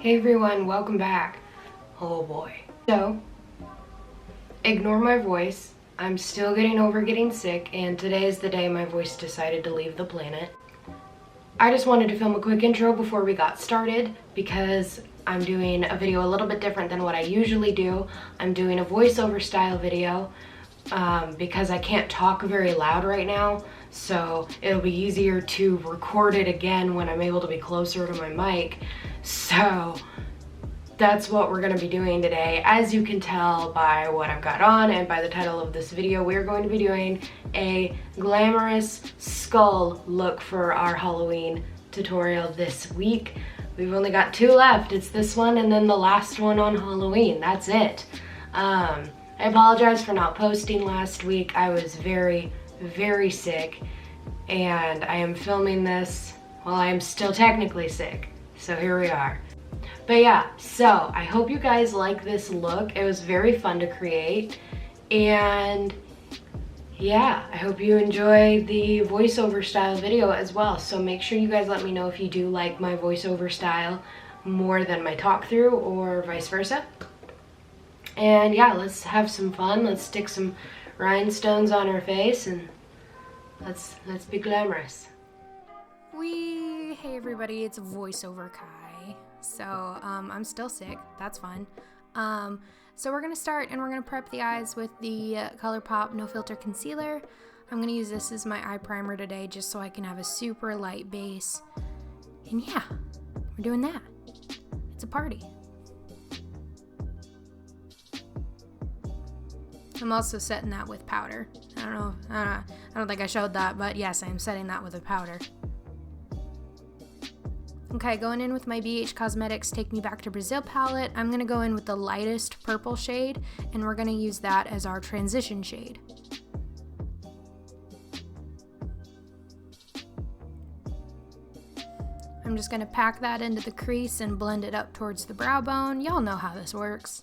Hey everyone, welcome back. Oh boy. So, ignore my voice. I'm still getting over getting sick, and today is the day my voice decided to leave the planet. I just wanted to film a quick intro before we got started because I'm doing a video a little bit different than what I usually do. I'm doing a voiceover style video because I can't talk very loud right now, so it'll be easier to record it again when I'm able to be closer to my mic. So that's what we're going to be doing today. As you can tell by what I've got on and by the title of this video, we're going to be doing a glamorous skull look for our Halloween tutorial this week. We've only got 2 left. It's this one and then the last one on Halloween. That's it. I apologize for not posting last week. I was very, very sick, and I am filming this while I am still technically sick. So here we are. But yeah, so I hope you guys like this look. It was very fun to create, and yeah, I hope you enjoy the voiceover style video as well. So make sure you guys let me know if you do like my voiceover style more than my talk through or vice versa. And yeah, let's have some fun. Let's stick some rhinestones on our face and let's be glamorous. Hey everybody, it's voiceover Kai. So I'm still sick. That's fun. So we're gonna start and we're gonna prep the eyes with the ColourPop No Filter Concealer. I'm gonna use this as my eye primer today just so I can have a super light base. And yeah, we're doing that. It's a party. I'm also setting that with powder. I don't think I showed that, but yes, I am setting that with a powder. Okay, going in with my BH Cosmetics Take Me Back to Brazil palette, I'm going to go in with the lightest purple shade, and we're going to use that as our transition shade. I'm just going to pack that into the crease and blend it up towards the brow bone. Y'all know how this works.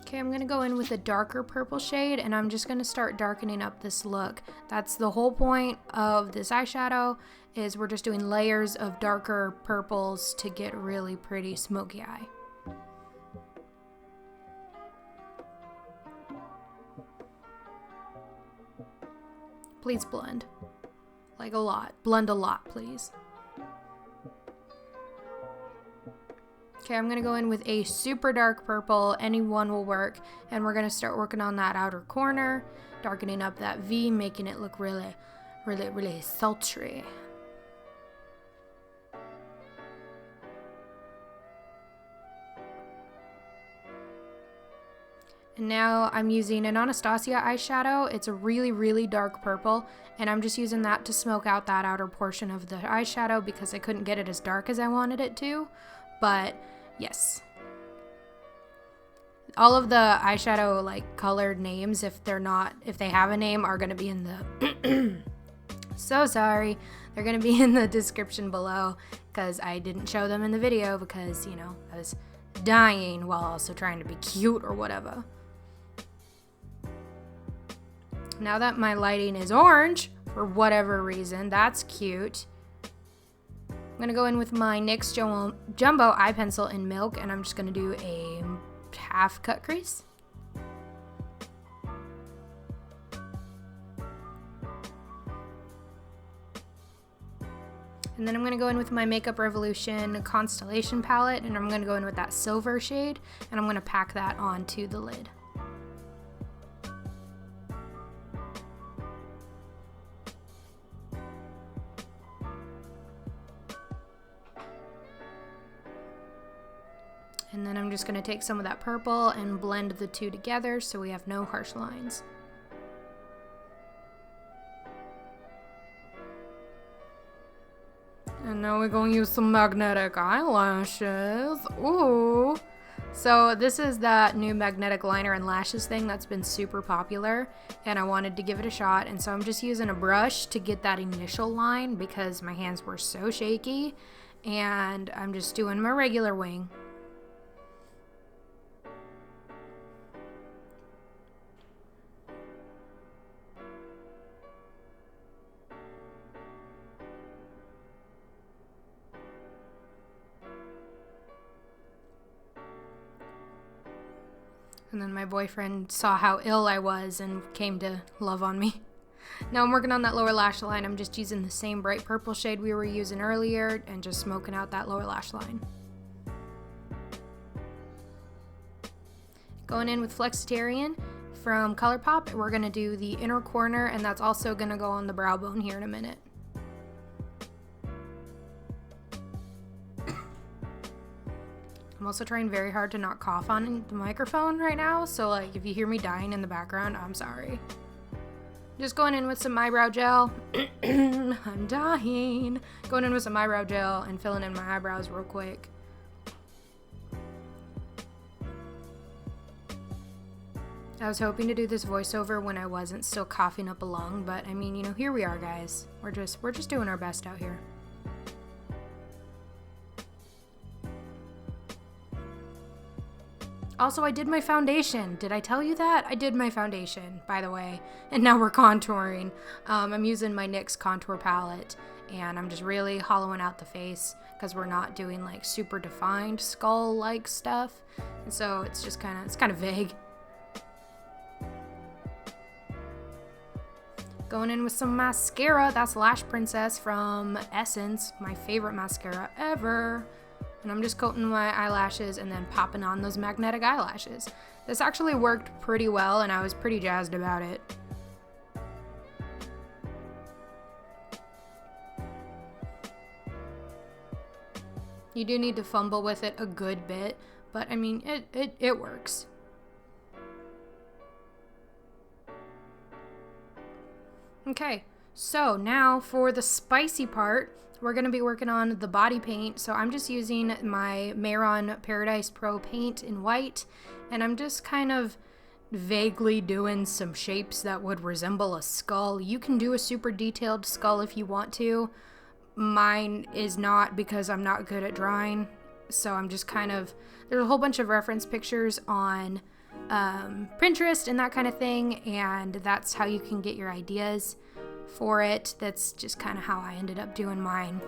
Okay, I'm going to go in with a darker purple shade, and I'm just going to start darkening up this look. That's the whole point of this eyeshadow, is we're just doing layers of darker purples to get really pretty smoky eye. Please blend. Like a lot. Blend a lot, please. Okay, I'm gonna go in with a super dark purple, any one will work, and we're gonna start working on that outer corner, darkening up that V, making it look really, really, really sultry. And now I'm using an Anastasia eyeshadow. It's a really, really dark purple, and I'm just using that to smoke out that outer portion of the eyeshadow because I couldn't get it as dark as I wanted it to, but yes. All of the eyeshadow like colored names, if they have a name, are gonna be in the so sorry. They're gonna be in the description below because I didn't show them in the video because, you know, I was dying while also trying to be cute or whatever. Now that my lighting is orange, for whatever reason, that's cute. I'm going to go in with my NYX Jumbo Eye Pencil in Milk, and I'm just going to do a half cut crease. And then I'm going to go in with my Makeup Revolution Constellation palette, and I'm going to go in with that silver shade, and I'm going to pack that onto the lid. And then I'm just going to take some of that purple and blend the two together so we have no harsh lines. And now we're going to use some magnetic eyelashes. Ooh, So this is that new magnetic liner and lashes thing that's been super popular, and I wanted to give it a shot, and so I'm just using a brush to get that initial line because my hands were so shaky, and I'm just doing my regular wing. And then my boyfriend saw how ill I was and came to love on me. Now I'm working on that lower lash line. I'm just using the same bright purple shade we were using earlier and just smoking out that lower lash line. Going in with Flexitarian from ColourPop, we're going to do the inner corner, and that's also going to go on the brow bone here in a minute. I'm also trying very hard to not cough on the microphone right now, so like if you hear me dying in the background, I'm sorry. Just going in with some eyebrow gel. I'm dying. Going in with some eyebrow gel and filling in my eyebrows real quick. I was hoping to do this voiceover when I wasn't still coughing up a lung, but I mean, you know, here we are, guys. We're just doing our best out here. Also, I did my foundation. Did I tell you that? I did my foundation, by the way. And now we're contouring. I'm using my NYX contour palette, and I'm just really hollowing out the face because we're not doing like super defined skull-like stuff. And so it's just kind of vague. Going in with some mascara. That's Lash Princess from Essence, my favorite mascara ever. And I'm just coating my eyelashes and then popping on those magnetic eyelashes. This actually worked pretty well, and I was pretty jazzed about it. You do need to fumble with it a good bit, but I mean, it works. Okay, so now for the spicy part, we're going to be working on the body paint. So I'm just using my Mehron Paradise Pro paint in white, and I'm just kind of vaguely doing some shapes that would resemble a skull. You can do a super detailed skull if you want to. Mine is not because I'm not good at drawing. So I'm just kind of, there's a whole bunch of reference pictures on Pinterest and that kind of thing, and that's how you can get your ideas for it. That's just kind of how I ended up doing mine.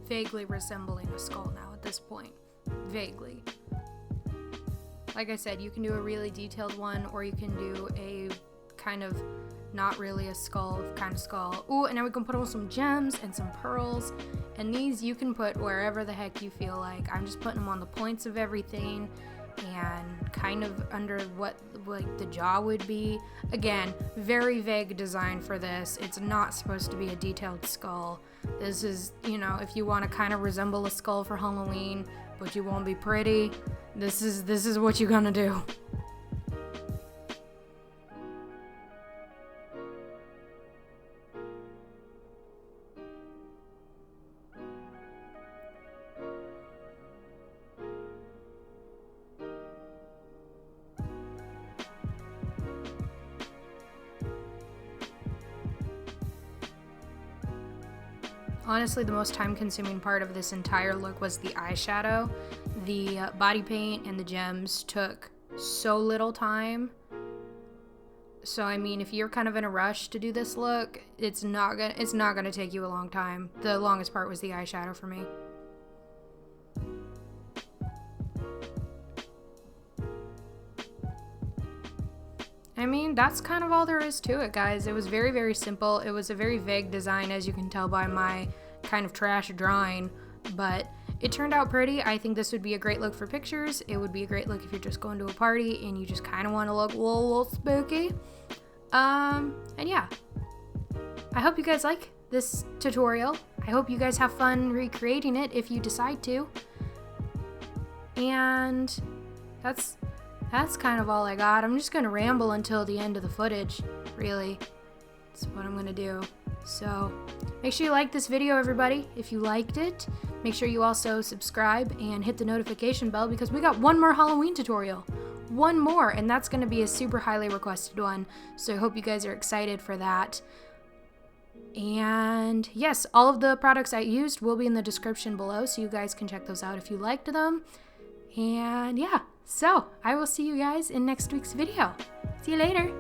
Vaguely resembling a skull now at this point. Vaguely. Like I said, you can do a really detailed one, or you can do a kind of not really a skull kind of skull. Ooh, and now we can put on some gems and some pearls, and these you can put wherever the heck you feel like. I'm just putting them on the points of everything and kind of under what like the jaw would be. Again, very vague design for this. It's not supposed to be a detailed skull. This is, you know, if you want to kind of resemble a skull for Halloween, but you won't be pretty, this is what you're gonna do. Honestly, the most time-consuming part of this entire look was the eyeshadow. The body paint and the gems took so little time. So I mean, if you're kind of in a rush to do this look, it's not gonna take you a long time. The longest part was the eyeshadow for me. I mean, that's kind of all there is to it, guys. It was very, very simple. It was a very vague design, as you can tell by my kind of trash drawing, but it turned out pretty. I think this would be a great look for pictures. It would be a great look if you're just going to a party and you just kind of want to look a little spooky. And yeah, I hope you guys like this tutorial. I hope you guys have fun recreating it if you decide to. And that's kind of all I got. I'm just gonna ramble until the end of the footage, really. That's what I'm gonna do. So make sure you like this video, everybody, if you liked it. Make sure you also subscribe and hit the notification bell because we got one more Halloween tutorial. One more, and that's gonna be a super highly requested one. So I hope you guys are excited for that. And yes, all of the products I used will be in the description below, so you guys can check those out if you liked them. And yeah, so I will see you guys in next week's video. See you later.